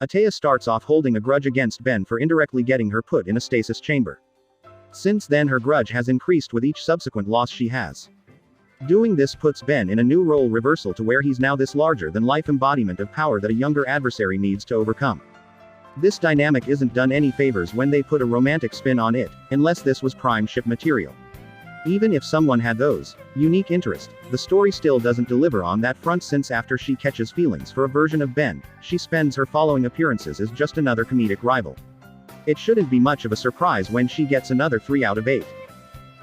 Atea starts off holding a grudge against Ben for indirectly getting her put in a stasis chamber. Since then her grudge has increased with each subsequent loss she has. Doing this puts Ben in a new role reversal to where he's now this larger-than-life embodiment of power that a younger adversary needs to overcome. This dynamic isn't done any favors when they put a romantic spin on it, unless this was prime ship material. Even if someone had those unique interest, the story still doesn't deliver on that front, since after she catches feelings for a version of Ben, she spends her following appearances as just another comedic rival. It shouldn't be much of a surprise when she gets another 3 out of 8.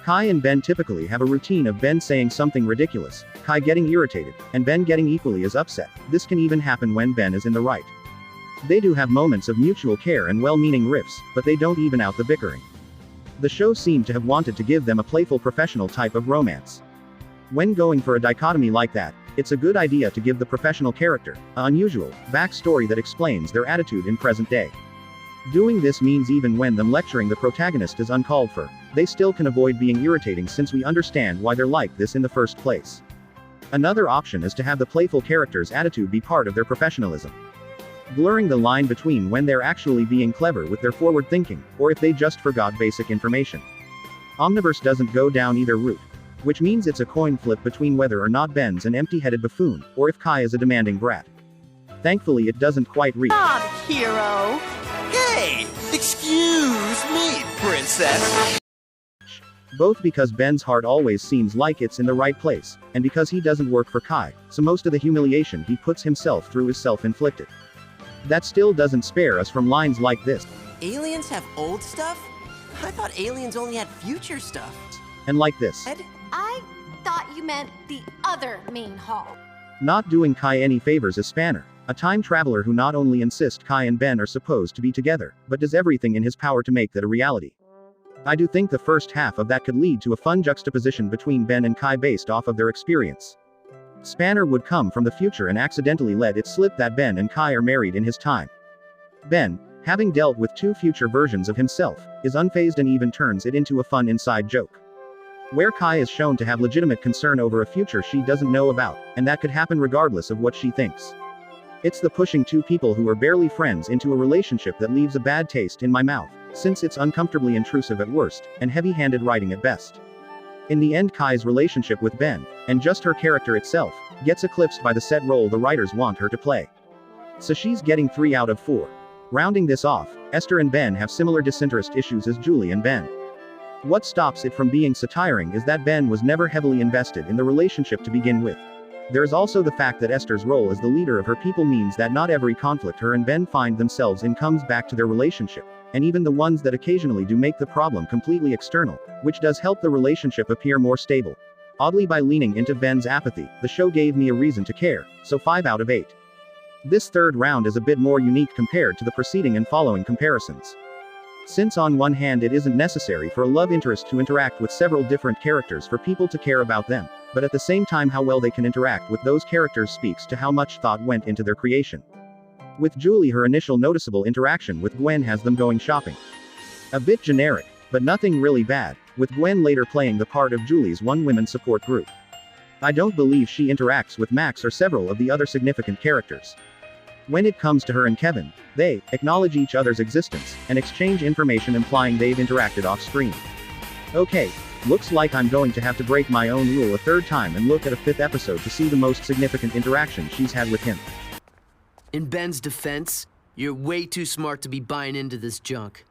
Kai and Ben typically have a routine of Ben saying something ridiculous, Kai getting irritated, and Ben getting equally as upset. This can even happen when Ben is in the right. They do have moments of mutual care and well-meaning riffs, but they don't even out the bickering. The show seemed to have wanted to give them a playful professional type of romance. When going for a dichotomy like that, it's a good idea to give the professional character an unusual backstory that explains their attitude in present day. Doing this means even when them lecturing the protagonist is uncalled for, they still can avoid being irritating since we understand why they're like this in the first place. Another option is to have the playful character's attitude be part of their professionalism, blurring the line between when they're actually being clever with their forward thinking, or if they just forgot basic information. Omniverse doesn't go down either route, which means it's a coin flip between whether or not Ben's an empty-headed buffoon, or if Kai is a demanding brat. Thankfully it doesn't quite reach. Bob, hero! Hey! Excuse me, princess! Both because Ben's heart always seems like it's in the right place, and because he doesn't work for Kai, so most of the humiliation he puts himself through is self-inflicted. That still doesn't spare us from lines like this. Aliens have old stuff? I thought aliens only had future stuff. And like this. I thought you meant the other main hall. Not doing Kai any favors is Spanner, a time traveler who not only insists Kai and Ben are supposed to be together, but does everything in his power to make that a reality. I do think the first half of that could lead to a fun juxtaposition between Ben and Kai based off of their experience. Spanner would come from the future and accidentally let it slip that Ben and Kai are married in his time. Ben, having dealt with 2 future versions of himself, is unfazed and even turns it into a fun inside joke, where Kai is shown to have legitimate concern over a future she doesn't know about, and that could happen regardless of what she thinks. It's the pushing 2 people who are barely friends into a relationship that leaves a bad taste in my mouth, since it's uncomfortably intrusive at worst, and heavy-handed writing at best. In the end, Kai's relationship with Ben, and just her character itself, gets eclipsed by the set role the writers want her to play. So she's getting 3 out of 4. Rounding this off, Esther and Ben have similar disinterest issues as Julie and Ben. What stops it from being so tiring is that Ben was never heavily invested in the relationship to begin with. There is also the fact that Esther's role as the leader of her people means that not every conflict her and Ben find themselves in comes back to their relationship, and even the ones that occasionally do make the problem completely external, which does help the relationship appear more stable. Oddly, by leaning into Ben's apathy, the show gave me a reason to care, so 5 out of 8. This third round is a bit more unique compared to the preceding and following comparisons. Since on one hand it isn't necessary for a love interest to interact with several different characters for people to care about them, but at the same time how well they can interact with those characters speaks to how much thought went into their creation. With Julie, her initial noticeable interaction with Gwen has them going shopping. A bit generic, but nothing really bad, with Gwen later playing the part of Julie's one-women support group. I don't believe she interacts with Max or several of the other significant characters. When it comes to her and Kevin, they acknowledge each other's existence, and exchange information implying they've interacted off-screen. Okay, looks like I'm going to have to break my own rule a 3rd time and look at a 5th episode to see the most significant interaction she's had with him. In Ben's defense, you're way too smart to be buying into this junk.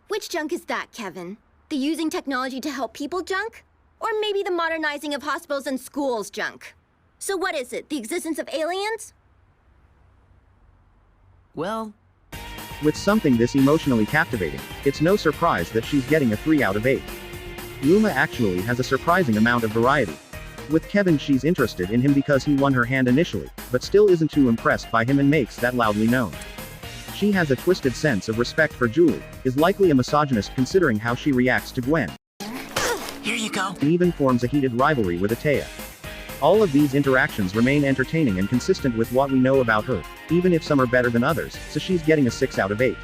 Which junk is that, Kevin? The using technology to help people junk? Or maybe the modernizing of hospitals and schools junk? So what is it, the existence of aliens? Well, with something this emotionally captivating, it's no surprise that she's getting a 3 out of 8. Luma actually has a surprising amount of variety. With Kevin, she's interested in him because he won her hand initially, but still isn't too impressed by him and makes that loudly known. She has a twisted sense of respect for Julie, is likely a misogynist considering how she reacts to Gwen. Here you go. And even forms a heated rivalry with Atea. All of these interactions remain entertaining and consistent with what we know about her, even if some are better than others, so she's getting a 6 out of 8.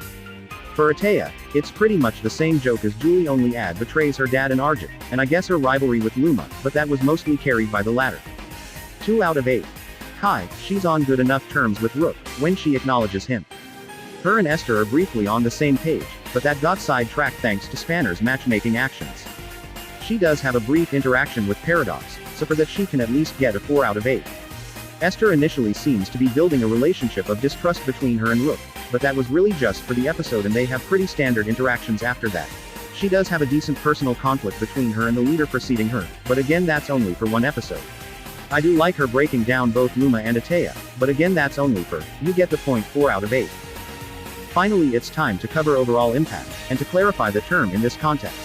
For Atea, it's pretty much the same joke as Julie, only Ad betrays her dad and Arjit, and I guess her rivalry with Luma, but that was mostly carried by the latter. 2 out of 8. Kai, she's on good enough terms with Rook, when she acknowledges him. Her and Esther are briefly on the same page, but that got sidetracked thanks to Spanner's matchmaking actions. She does have a brief interaction with Paradox, so for that she can at least get a 4 out of 8. Esther initially seems to be building a relationship of distrust between her and Rook, but that was really just for the episode and they have pretty standard interactions after that. She does have a decent personal conflict between her and the leader preceding her, but again that's only for one episode. I do like her breaking down both Luma and Atea, but again that's only for, you get the point, 4 out of 8. Finally it's time to cover overall impact, and to clarify the term in this context.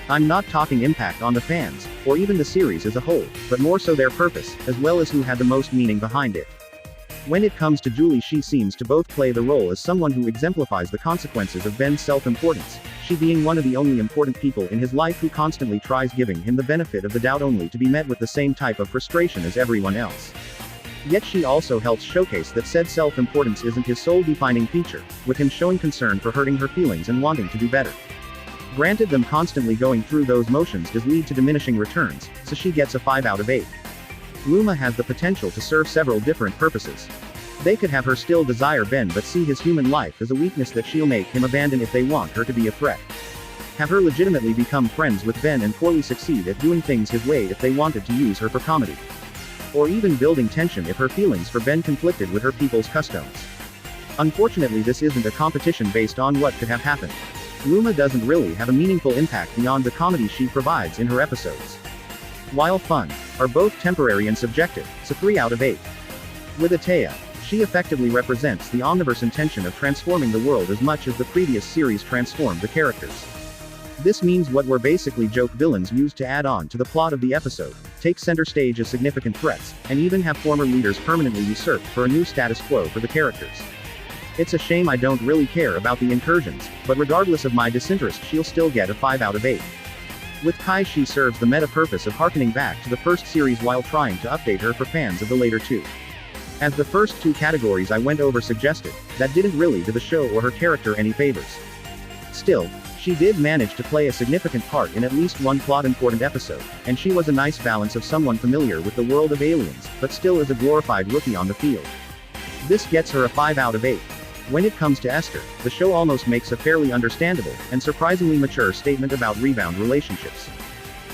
I'm not talking impact on the fans, or even the series as a whole, but more so their purpose, as well as who had the most meaning behind it. When it comes to Julie, she seems to both play the role as someone who exemplifies the consequences of Ben's self-importance, she being one of the only important people in his life who constantly tries giving him the benefit of the doubt only to be met with the same type of frustration as everyone else. Yet she also helps showcase that said self-importance isn't his sole defining feature, with him showing concern for hurting her feelings and wanting to do better. Granted, them constantly going through those motions does lead to diminishing returns, so she gets a 5 out of 8. Luma has the potential to serve several different purposes. They could have her still desire Ben but see his human life as a weakness that she'll make him abandon if they want her to be a threat. Have her legitimately become friends with Ben and poorly succeed at doing things his way if they wanted to use her for comedy. Or even building tension if her feelings for Ben conflicted with her people's customs. Unfortunately, this isn't a competition based on what could have happened. Luma doesn't really have a meaningful impact beyond the comedy she provides in her episodes. While fun, are both temporary and subjective, so 3 out of 8. With Atea, she effectively represents the omniverse intention of transforming the world as much as the previous series transformed the characters. This means what were basically joke villains used to add on to the plot of the episode, take center stage as significant threats, and even have former leaders permanently usurped for a new status quo for the characters. It's a shame I don't really care about the incursions, but regardless of my disinterest she'll still get a 5 out of 8. With Kai, she serves the meta purpose of harkening back to the first series while trying to update her for fans of the later two. As the first two categories I went over suggested, that didn't really do the show or her character any favors. Still, she did manage to play a significant part in at least one plot-important episode, and she was a nice balance of someone familiar with the world of aliens, but still is a glorified rookie on the field. This gets her a 5 out of 8. When it comes to Esther, the show almost makes a fairly understandable, and surprisingly mature statement about rebound relationships.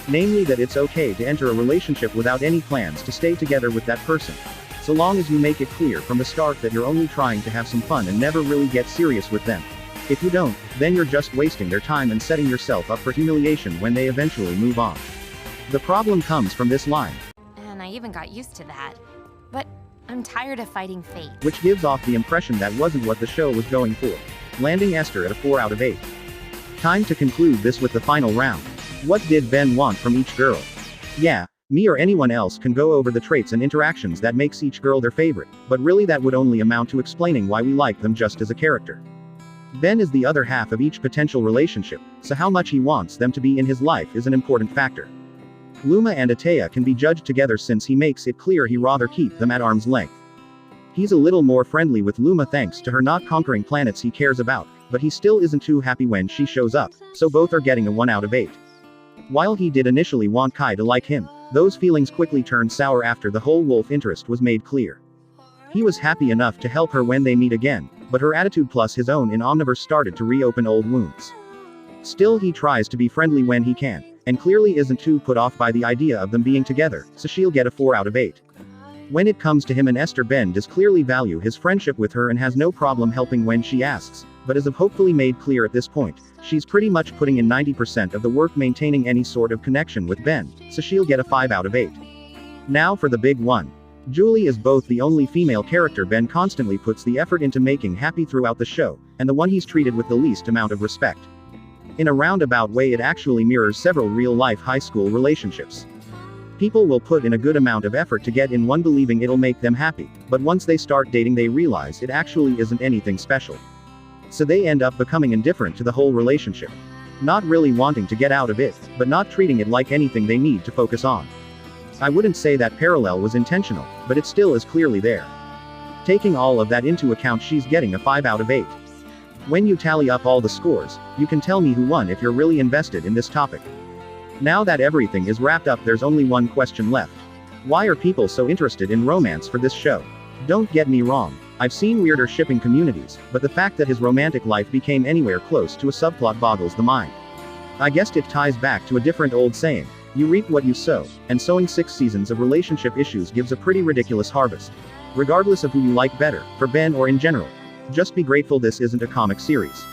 Namely that it's okay to enter a relationship without any plans to stay together with that person. So long as you make it clear from the start that you're only trying to have some fun and never really get serious with them. If you don't, then you're just wasting their time and setting yourself up for humiliation when they eventually move on. The problem comes from this line. And I even got used to that. But I'm tired of fighting fate. Which gives off the impression that wasn't what the show was going for. Landing Esther at a 4 out of 8. Time to conclude this with the final round. What did Ben want from each girl? Yeah, me or anyone else can go over the traits and interactions that makes each girl their favorite, but really that would only amount to explaining why we like them just as a character. Ben is the other half of each potential relationship, so how much he wants them to be in his life is an important factor. Luma and Atea can be judged together since he makes it clear he'd rather keep them at arm's length. He's a little more friendly with Luma thanks to her not conquering planets he cares about, but he still isn't too happy when she shows up, so both are getting a 1 out of 8. While he did initially want Kai to like him, those feelings quickly turned sour after the whole wolf interest was made clear. He was happy enough to help her when they meet again, but her attitude plus his own in Omniverse started to reopen old wounds. Still, he tries to be friendly when he can, and clearly isn't too put off by the idea of them being together, so she'll get a 4 out of 8. When it comes to him and Esther, Ben does clearly value his friendship with her and has no problem helping when she asks, but as I've hopefully made clear at this point, she's pretty much putting in 90% of the work maintaining any sort of connection with Ben, so she'll get a 5 out of 8. Now for the big one. Julie is both the only female character Ben constantly puts the effort into making happy throughout the show, and the one he's treated with the least amount of respect. In a roundabout way, it actually mirrors several real-life high school relationships. People will put in a good amount of effort to get in one believing it'll make them happy, but once they start dating they realize it actually isn't anything special. So they end up becoming indifferent to the whole relationship. Not really wanting to get out of it, but not treating it like anything they need to focus on. I wouldn't say that parallel was intentional, but it still is clearly there. Taking all of that into account, she's getting a 5 out of 8. When you tally up all the scores, you can tell me who won if you're really invested in this topic. Now that everything is wrapped up, there's only one question left. Why are people so interested in romance for this show? Don't get me wrong. I've seen weirder shipping communities, but the fact that his romantic life became anywhere close to a subplot boggles the mind. I guess it ties back to a different old saying. You reap what you sow, and sowing 6 seasons of relationship issues gives a pretty ridiculous harvest. Regardless of who you like better, for Ben or in general. Just be grateful this isn't a comic series.